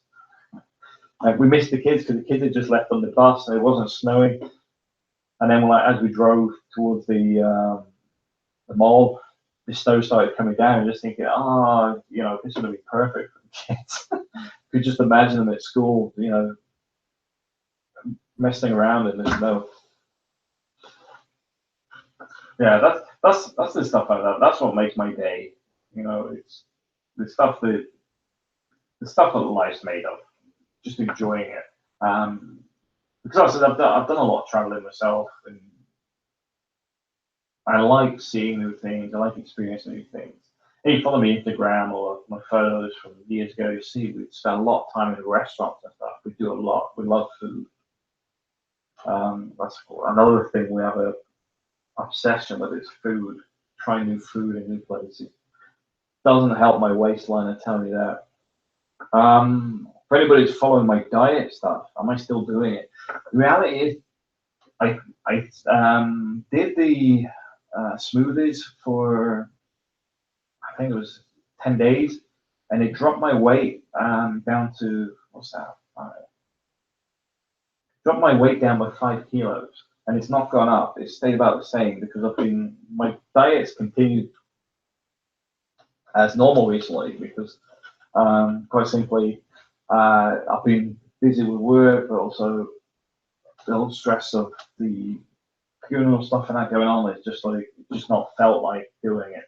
We missed the kids because the kids had just left on the bus and it wasn't snowing. And then as we drove towards the mall, the snow started coming down. And just thinking, this is going to be perfect for the kids. Could just imagine them at school, messing around in the snow. Yeah, that's the stuff like that. That's what makes my day. It's the stuff that life's made of. Just enjoying it. because I've done a lot of traveling myself, and I like seeing new things. I like experiencing new things. If you follow me Instagram or my photos from years ago, you see we spend a lot of time in restaurants and stuff. We do a lot. We love food. That's cool. Another thing we have a obsession with is food. Trying new food in new places. Doesn't help my waistline, I tell you that. For anybody who's following my diet stuff, am I still doing it? The reality is, I did the smoothies for, I think it was 10 days, and it dropped my weight down to, what's that? Dropped my weight down by 5 kilos, and it's not gone up. It's stayed about the same because my diet's continued as normal recently because quite simply, I've been busy with work, but also the whole stress of the funeral stuff and that going on. It's just not felt like doing it.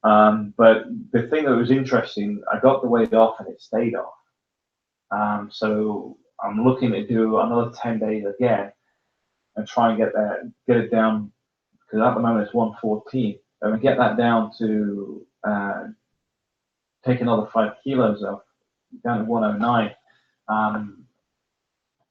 But the thing that was interesting, I got the weight off and it stayed off. So I'm looking to do another 10 days again and try and get it down, because at the moment it's 114. And we get that down to take another 5 kilos off, down to 109.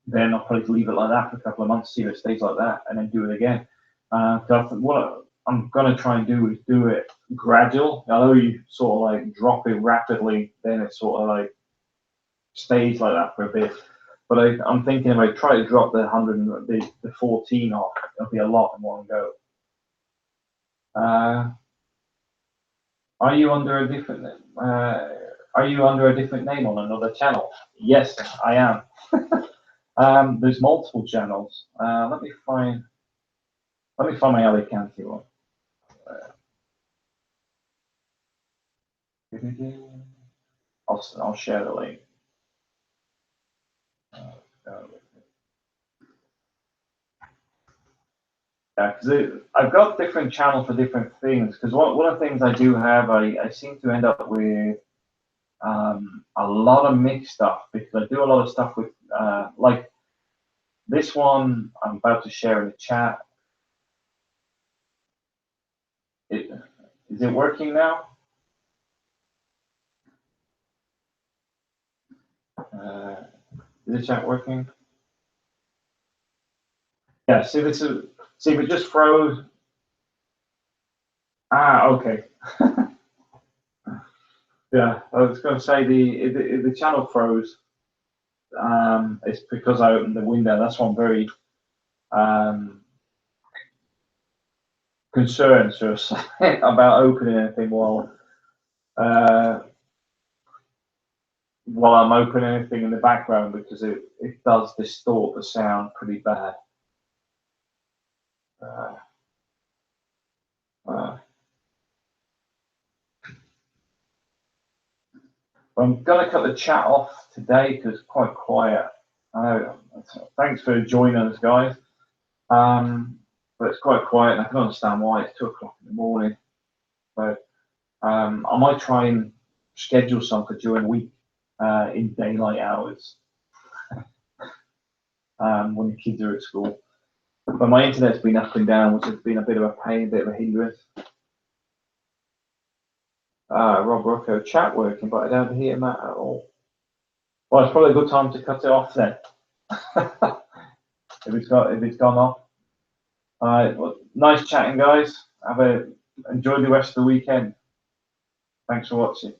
Then I'll probably leave it like that for a couple of months, see if it stays like that, and then do it again. What I'm going to try and do is do it gradual. Although you sort of like drop it rapidly, then it sort of like stays like that for a bit. But I'm thinking if I try to drop the 100, the 14 off, it'll be a lot in one go. Are you under a different name on another channel? Yes, I am. There's multiple channels. Let me find my Alicante one. I'll share the link. Yeah, because I've got different channels for different things. Because one of the things I do have, I seem to end up with a lot of mixed stuff, because I do a lot of stuff with like this one I'm about to share in the chat. Is it working now? Is the chat working? Yeah, see if it just froze. Okay. Yeah, I was going to say the channel froze. It's because I opened the window. That's why I'm very concerned, so about opening anything while I'm opening anything in the background, because it does distort the sound pretty bad. I'm going to cut the chat off today because it's quite quiet. Thanks for joining us, guys. But it's quite quiet, and I can understand why. It's 2 o'clock in the morning. But I might try and schedule something during the week in daylight hours when the kids are at school. But my internet's been up and down, which has been a bit of a pain, a bit of a hindrance. Rob Rocco, chat working, but I don't hear Matt at all. Well, it's probably a good time to cut it off then. if it's gone off. All right. Well, nice chatting, guys. Enjoy the rest of the weekend. Thanks for watching.